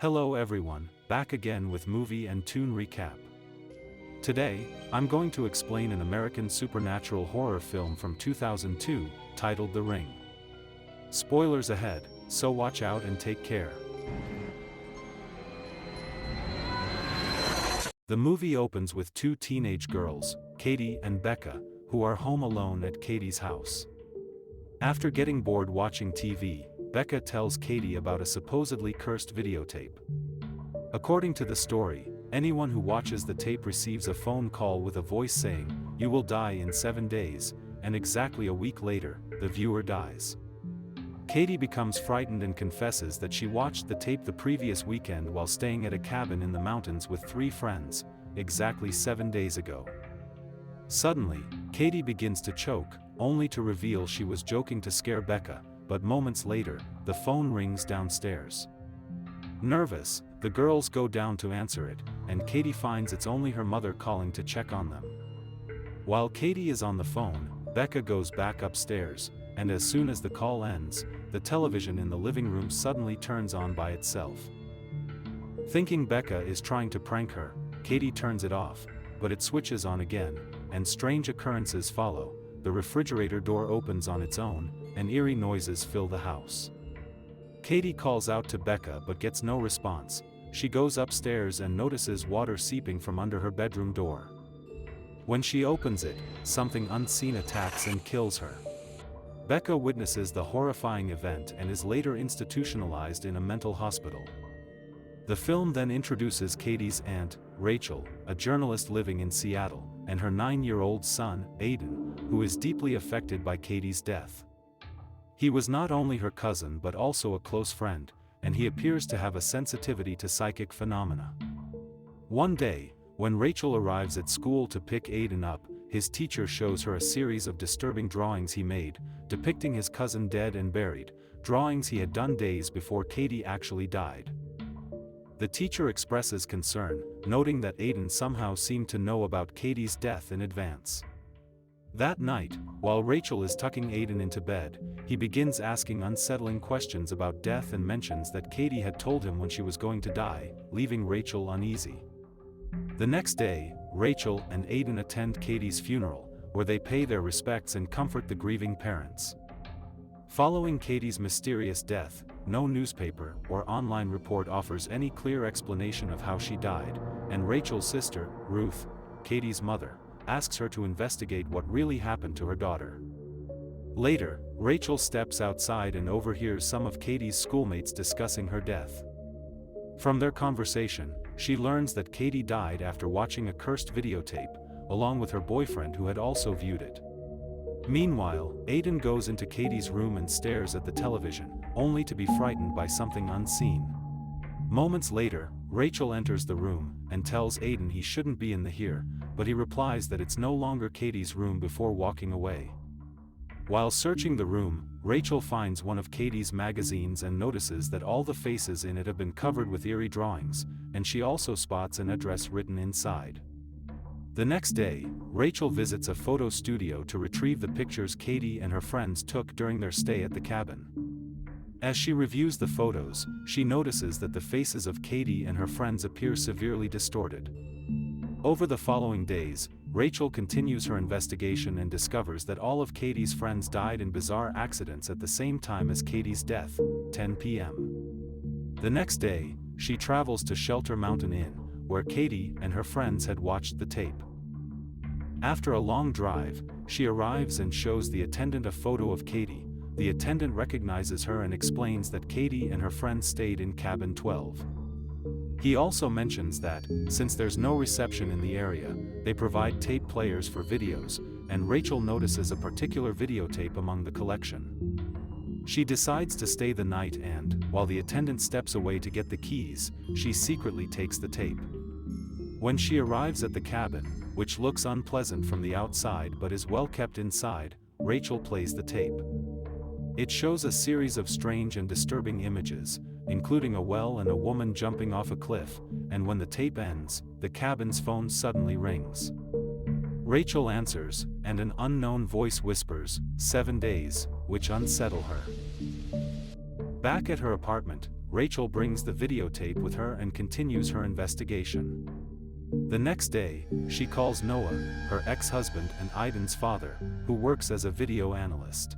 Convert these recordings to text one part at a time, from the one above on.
Hello everyone, back again with movie and tune recap. Today, I'm going to explain an American supernatural horror film from 2002, titled The Ring. Spoilers ahead, so watch out and take care. The movie opens with two teenage girls, Katie and Becca, who are home alone at Katie's house. After getting bored watching TV, Becca tells Katie about a supposedly cursed videotape. According to the story, anyone who watches the tape receives a phone call with a voice saying, "You will die in 7 days," and exactly a week later, the viewer dies. Katie becomes frightened and confesses that she watched the tape the previous weekend while staying at a cabin in the mountains with 3 friends, exactly 7 days ago. Suddenly, Katie begins to choke, only to reveal she was joking to scare Becca, but moments later, the phone rings downstairs. Nervous, the girls go down to answer it, and Katie finds it's only her mother calling to check on them. While Katie is on the phone, Becca goes back upstairs, and as soon as the call ends, the television in the living room suddenly turns on by itself. Thinking Becca is trying to prank her, Katie turns it off, but it switches on again, and strange occurrences follow. The refrigerator door opens on its own, and eerie noises fill the house. Katie calls out to Becca but gets no response. She goes upstairs and notices water seeping from under her bedroom door. When she opens it, something unseen attacks and kills her. Becca witnesses the horrifying event and is later institutionalized in a mental hospital. The film then introduces Katie's aunt, Rachel, a journalist living in Seattle, and her 9-year-old son, Aiden, who is deeply affected by Katie's death. He was not only her cousin but also a close friend, and he appears to have a sensitivity to psychic phenomena. One day, when Rachel arrives at school to pick Aiden up, his teacher shows her a series of disturbing drawings he made, depicting his cousin dead and buried, drawings he had done days before Katie actually died. The teacher expresses concern, noting that Aiden somehow seemed to know about Katie's death in advance. That night, while Rachel is tucking Aiden into bed, he begins asking unsettling questions about death and mentions that Katie had told him when she was going to die, leaving Rachel uneasy. The next day, Rachel and Aiden attend Katie's funeral, where they pay their respects and comfort the grieving parents. Following Katie's mysterious death, no newspaper or online report offers any clear explanation of how she died, and Rachel's sister, Ruth, Katie's mother, asks her to investigate what really happened to her daughter. Later, Rachel steps outside and overhears some of Katie's schoolmates discussing her death. From their conversation, she learns that Katie died after watching a cursed videotape, along with her boyfriend who had also viewed it. Meanwhile, Aiden goes into Katie's room and stares at the television, only to be frightened by something unseen. Moments later, Rachel enters the room and tells Aiden he shouldn't be in here, but he replies that it's no longer Katie's room before walking away. While searching the room, Rachel finds one of Katie's magazines and notices that all the faces in it have been covered with eerie drawings, and she also spots an address written inside. The next day, Rachel visits a photo studio to retrieve the pictures Katie and her friends took during their stay at the cabin. As she reviews the photos, she notices that the faces of Katie and her friends appear severely distorted. Over the following days, Rachel continues her investigation and discovers that all of Katie's friends died in bizarre accidents at the same time as Katie's death, 10 p.m. The next day, she travels to Shelter Mountain Inn, where Katie and her friends had watched the tape. After a long drive, she arrives and shows the attendant a photo of Katie. The attendant recognizes her and explains that Katie and her friends stayed in cabin 12. He also mentions that, since there's no reception in the area, they provide tape players for videos, and Rachel notices a particular videotape among the collection. She decides to stay the night and, while the attendant steps away to get the keys, she secretly takes the tape. When she arrives at the cabin, which looks unpleasant from the outside but is well kept inside, Rachel plays the tape. It shows a series of strange and disturbing images, including a well and a woman jumping off a cliff, and when the tape ends, the cabin's phone suddenly rings. Rachel answers, and an unknown voice whispers, 7 days, which unsettle her. Back at her apartment, Rachel brings the videotape with her and continues her investigation. The next day, she calls Noah, her ex-husband and Aiden's father, who works as a video analyst.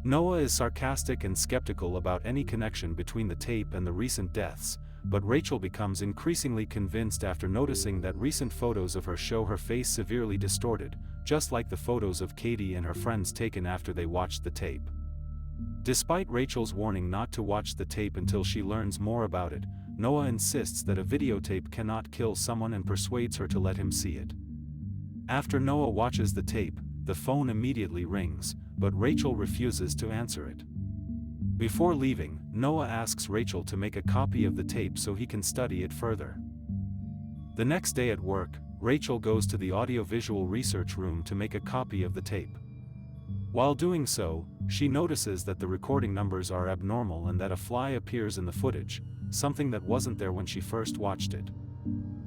Noah is sarcastic and skeptical about any connection between the tape and the recent deaths, but Rachel becomes increasingly convinced after noticing that recent photos of her show her face severely distorted, just like the photos of Katie and her friends taken after they watched the tape. Despite Rachel's warning not to watch the tape until she learns more about it, Noah insists that a videotape cannot kill someone and persuades her to let him see it. After Noah watches the tape, the phone immediately rings, but Rachel refuses to answer it. Before leaving, Noah asks Rachel to make a copy of the tape so he can study it further. The next day at work, Rachel goes to the audiovisual research room to make a copy of the tape. While doing so, she notices that the recording numbers are abnormal and that a fly appears in the footage, something that wasn't there when she first watched it.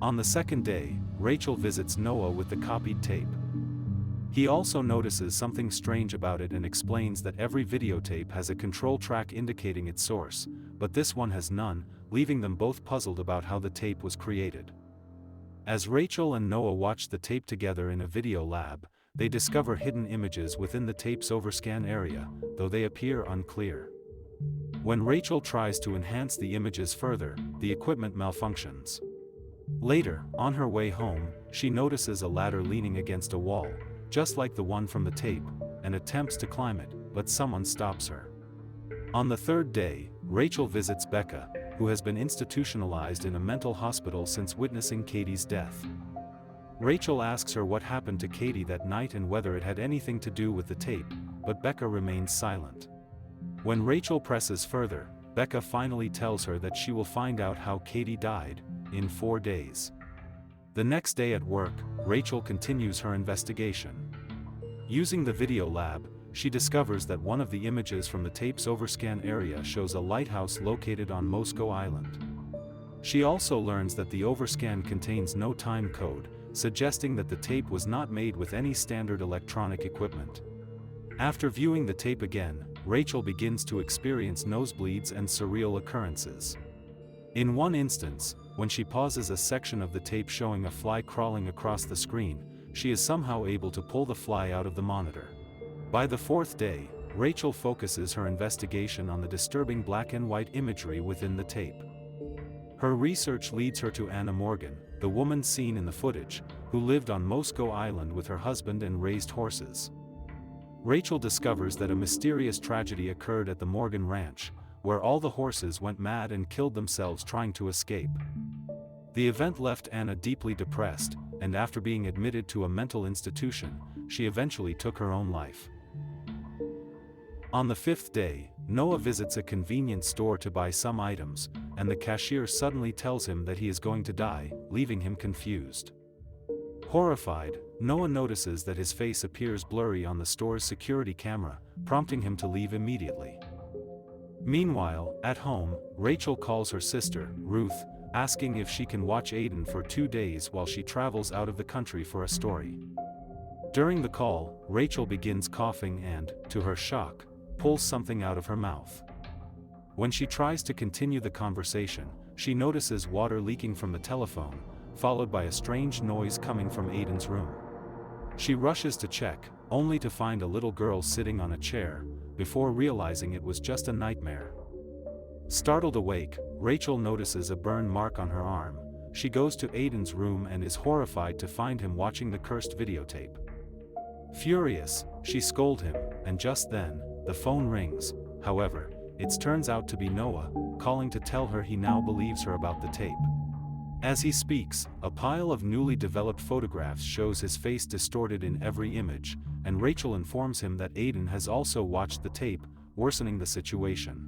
On the second day, Rachel visits Noah with the copied tape. He also notices something strange about it and explains that every videotape has a control track indicating its source, but this one has none, leaving them both puzzled about how the tape was created. As Rachel and Noah watch the tape together in a video lab, they discover hidden images within the tape's overscan area, though they appear unclear. When Rachel tries to enhance the images further, the equipment malfunctions. Later, on her way home, she notices a ladder leaning against a wall, just like the one from the tape, and attempts to climb it, but someone stops her. On the third day, Rachel visits Becca, who has been institutionalized in a mental hospital since witnessing Katie's death. Rachel asks her what happened to Katie that night and whether it had anything to do with the tape, but Becca remains silent. When Rachel presses further, Becca finally tells her that she will find out how Katie died, in 4 days. The next day at work, Rachel continues her investigation. Using the video lab, she discovers that one of the images from the tape's overscan area shows a lighthouse located on Moscow Island. She also learns that the overscan contains no time code, suggesting that the tape was not made with any standard electronic equipment. After viewing the tape again, Rachel begins to experience nosebleeds and surreal occurrences. In one instance, when she pauses a section of the tape showing a fly crawling across the screen, she is somehow able to pull the fly out of the monitor. By the fourth day, Rachel focuses her investigation on the disturbing black and white imagery within the tape. Her research leads her to Anna Morgan, the woman seen in the footage, who lived on Moscow Island with her husband and raised horses. Rachel discovers that a mysterious tragedy occurred at the Morgan Ranch, where all the horses went mad and killed themselves trying to escape. The event left Anna deeply depressed, and after being admitted to a mental institution, she eventually took her own life. On the fifth day, Noah visits a convenience store to buy some items, and the cashier suddenly tells him that he is going to die, leaving him confused. Horrified, Noah notices that his face appears blurry on the store's security camera, prompting him to leave immediately. Meanwhile, at home, Rachel calls her sister, Ruth, asking if she can watch Aiden for 2 days while she travels out of the country for a story. During the call, Rachel begins coughing and, to her shock, pulls something out of her mouth. When she tries to continue the conversation, she notices water leaking from the telephone, followed by a strange noise coming from Aiden's room. She rushes to check, only to find a little girl sitting on a chair, before realizing it was just a nightmare. Startled awake, Rachel notices a burn mark on her arm. She goes to Aiden's room and is horrified to find him watching the cursed videotape. Furious, she scolds him, and just then, the phone rings. However, it turns out to be Noah, calling to tell her he now believes her about the tape. As he speaks, a pile of newly developed photographs shows his face distorted in every image, and Rachel informs him that Aiden has also watched the tape, worsening the situation.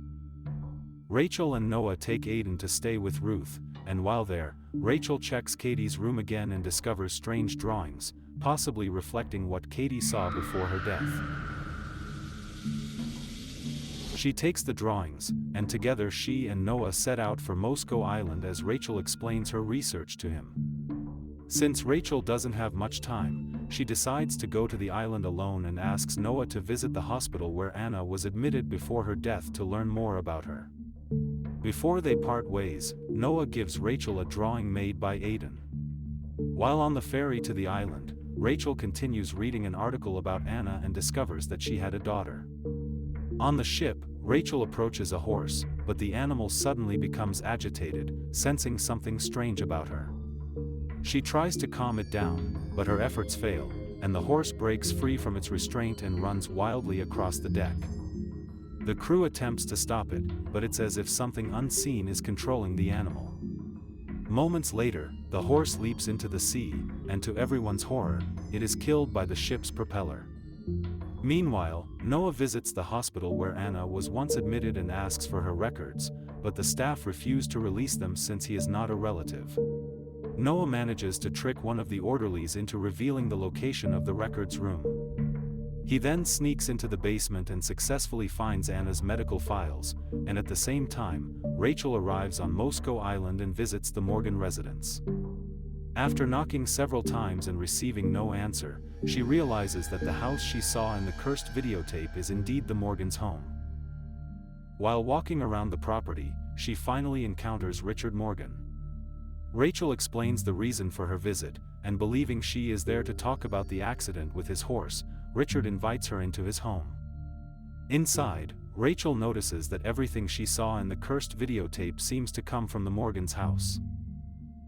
Rachel and Noah take Aiden to stay with Ruth, and while there, Rachel checks Katie's room again and discovers strange drawings, possibly reflecting what Katie saw before her death. She takes the drawings, and together she and Noah set out for Moscow Island as Rachel explains her research to him. Since Rachel doesn't have much time, she decides to go to the island alone and asks Noah to visit the hospital where Anna was admitted before her death to learn more about her. Before they part ways, Noah gives Rachel a drawing made by Aidan. While on the ferry to the island, Rachel continues reading an article about Anna and discovers that she had a daughter. On the ship, Rachel approaches a horse, but the animal suddenly becomes agitated, sensing something strange about her. She tries to calm it down, but her efforts fail, and the horse breaks free from its restraint and runs wildly across the deck. The crew attempts to stop it, but it's as if something unseen is controlling the animal. Moments later, the horse leaps into the sea, and to everyone's horror, it is killed by the ship's propeller. Meanwhile, Noah visits the hospital where Anna was once admitted and asks for her records, but the staff refuse to release them since he is not a relative. Noah manages to trick one of the orderlies into revealing the location of the records room. He then sneaks into the basement and successfully finds Anna's medical files, and at the same time, Rachel arrives on Moscow Island and visits the Morgan residence. After knocking several times and receiving no answer, she realizes that the house she saw in the cursed videotape is indeed the Morgans' home. While walking around the property, she finally encounters Richard Morgan. Rachel explains the reason for her visit, and believing she is there to talk about the accident with his horse, Richard invites her into his home. Inside, Rachel notices that everything she saw in the cursed videotape seems to come from the Morgans' house.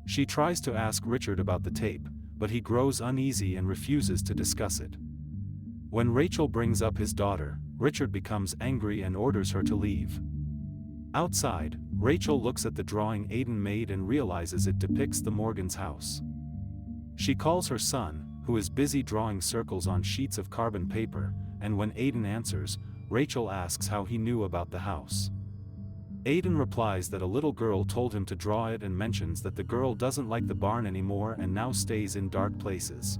She tries to ask Richard about the tape, but he grows uneasy and refuses to discuss it. When Rachel brings up his daughter, Richard becomes angry and orders her to leave. Outside, Rachel looks at the drawing Aidan made and realizes it depicts the Morgans' house. She calls her son, who is busy drawing circles on sheets of carbon paper, and when Aidan answers, Rachel asks how he knew about the house. Aidan replies that a little girl told him to draw it and mentions that the girl doesn't like the barn anymore and now stays in dark places.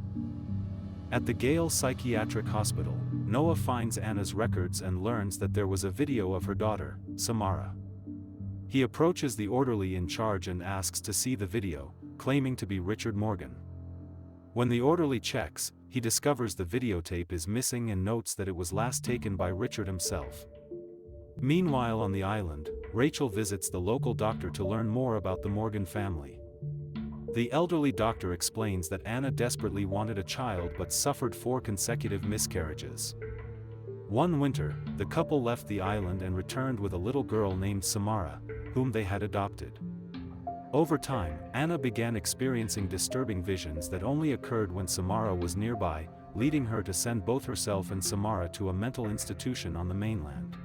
At the Gale Psychiatric Hospital, Noah finds Anna's records and learns that there was a video of her daughter, Samara. He approaches the orderly in charge and asks to see the video, claiming to be Richard Morgan. When the orderly checks, he discovers the videotape is missing and notes that it was last taken by Richard himself. Meanwhile on the island, Rachel visits the local doctor to learn more about the Morgan family. The elderly doctor explains that Anna desperately wanted a child but suffered 4 consecutive miscarriages. One winter, the couple left the island and returned with a little girl named Samara, whom they had adopted. Over time, Anna began experiencing disturbing visions that only occurred when Samara was nearby, leading her to send both herself and Samara to a mental institution on the mainland.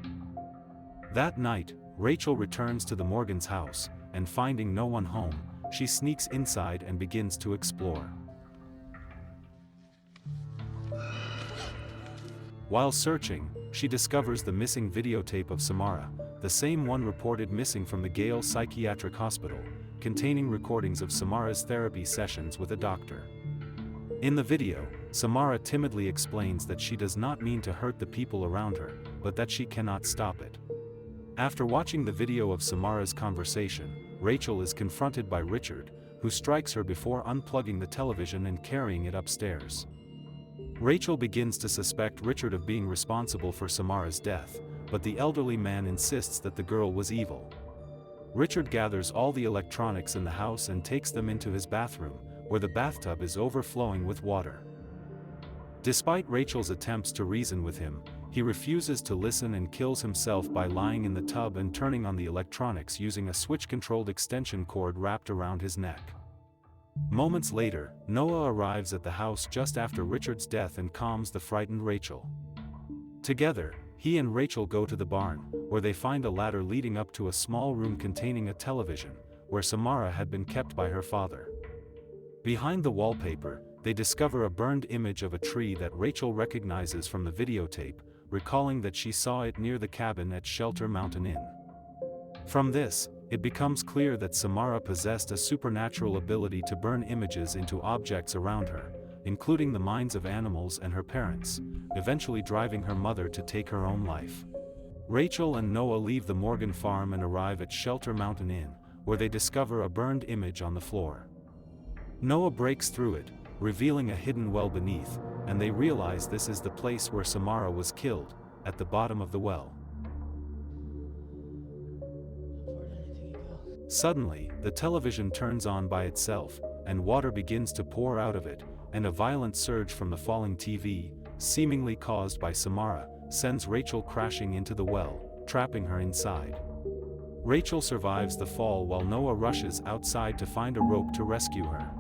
That night, Rachel returns to the Morgans' house, and finding no one home, she sneaks inside and begins to explore. While searching, she discovers the missing videotape of Samara, the same one reported missing from the Gale Psychiatric Hospital, containing recordings of Samara's therapy sessions with a doctor. In the video, Samara timidly explains that she does not mean to hurt the people around her, but that she cannot stop it. After watching the video of Samara's conversation, Rachel is confronted by Richard, who strikes her before unplugging the television and carrying it upstairs. Rachel begins to suspect Richard of being responsible for Samara's death, but the elderly man insists that the girl was evil. Richard gathers all the electronics in the house and takes them into his bathroom, where the bathtub is overflowing with water. Despite Rachel's attempts to reason with him, he refuses to listen and kills himself by lying in the tub and turning on the electronics using a switch-controlled extension cord wrapped around his neck. Moments later, Noah arrives at the house just after Richard's death and calms the frightened Rachel. Together, he and Rachel go to the barn, where they find a ladder leading up to a small room containing a television, where Samara had been kept by her father. Behind the wallpaper, they discover a burned image of a tree that Rachel recognizes from the videotape, recalling that she saw it near the cabin at Shelter Mountain Inn. From this, it becomes clear that Samara possessed a supernatural ability to burn images into objects around her, including the minds of animals and her parents, eventually driving her mother to take her own life. Rachel and Noah leave the Morgan farm and arrive at Shelter Mountain Inn, where they discover a burned image on the floor. Noah breaks through it, revealing a hidden well beneath, and they realize this is the place where Samara was killed, at the bottom of the well. Suddenly, the television turns on by itself, and water begins to pour out of it, and a violent surge from the falling TV, seemingly caused by Samara, sends Rachel crashing into the well, trapping her inside. Rachel survives the fall while Noah rushes outside to find a rope to rescue her.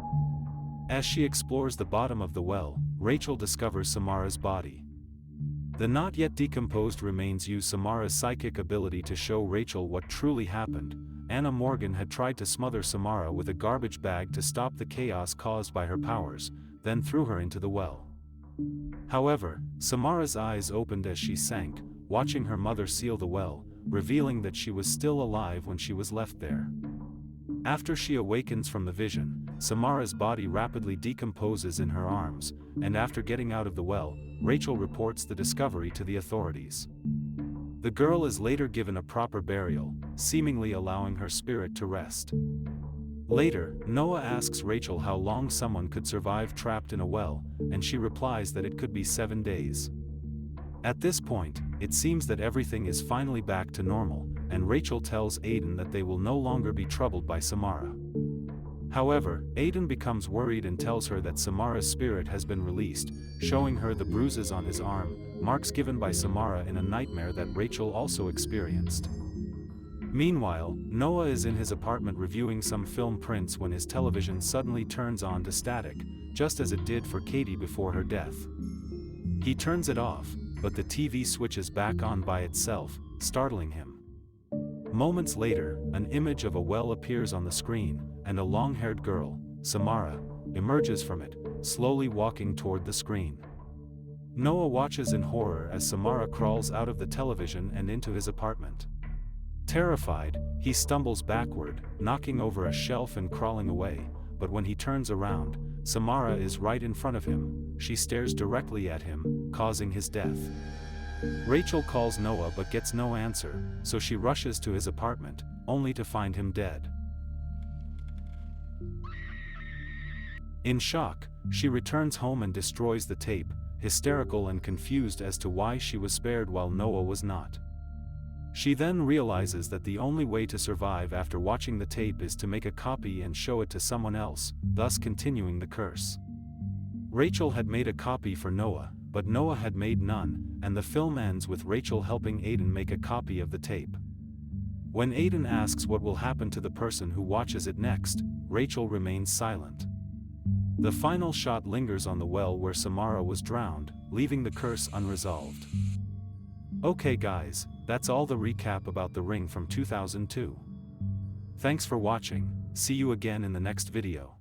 As she explores the bottom of the well, Rachel discovers Samara's body. The not yet decomposed remains use Samara's psychic ability to show Rachel what truly happened. Anna Morgan had tried to smother Samara with a garbage bag to stop the chaos caused by her powers, then threw her into the well. However, Samara's eyes opened as she sank, watching her mother seal the well, revealing that she was still alive when she was left there. After she awakens from the vision, Samara's body rapidly decomposes in her arms, and after getting out of the well, Rachel reports the discovery to the authorities. The girl is later given a proper burial, seemingly allowing her spirit to rest. Later, Noah asks Rachel how long someone could survive trapped in a well, and she replies that it could be 7 days. At this point, it seems that everything is finally back to normal, and Rachel tells Aiden that they will no longer be troubled by Samara. However, Aiden becomes worried and tells her that Samara's spirit has been released, showing her the bruises on his arm, marks given by Samara in a nightmare that Rachel also experienced. Meanwhile, Noah is in his apartment reviewing some film prints when his television suddenly turns on to static, just as it did for Katie before her death. He turns it off, but the TV switches back on by itself, startling him. Moments later, an image of a well appears on the screen, and a long-haired girl, Samara, emerges from it, slowly walking toward the screen. Noah watches in horror as Samara crawls out of the television and into his apartment. Terrified, he stumbles backward, knocking over a shelf and crawling away, but when he turns around, Samara is right in front of him. She stares directly at him, causing his death. Rachel calls Noah but gets no answer, so she rushes to his apartment, only to find him dead. In shock, she returns home and destroys the tape, hysterical and confused as to why she was spared while Noah was not. She then realizes that the only way to survive after watching the tape is to make a copy and show it to someone else, thus continuing the curse. Rachel had made a copy for Noah, but Noah had made none, and the film ends with Rachel helping Aiden make a copy of the tape. When Aiden asks what will happen to the person who watches it next, Rachel remains silent. The final shot lingers on the well where Samara was drowned, leaving the curse unresolved. Okay guys, that's all the recap about The Ring from 2002. Thanks for watching, see you again in the next video.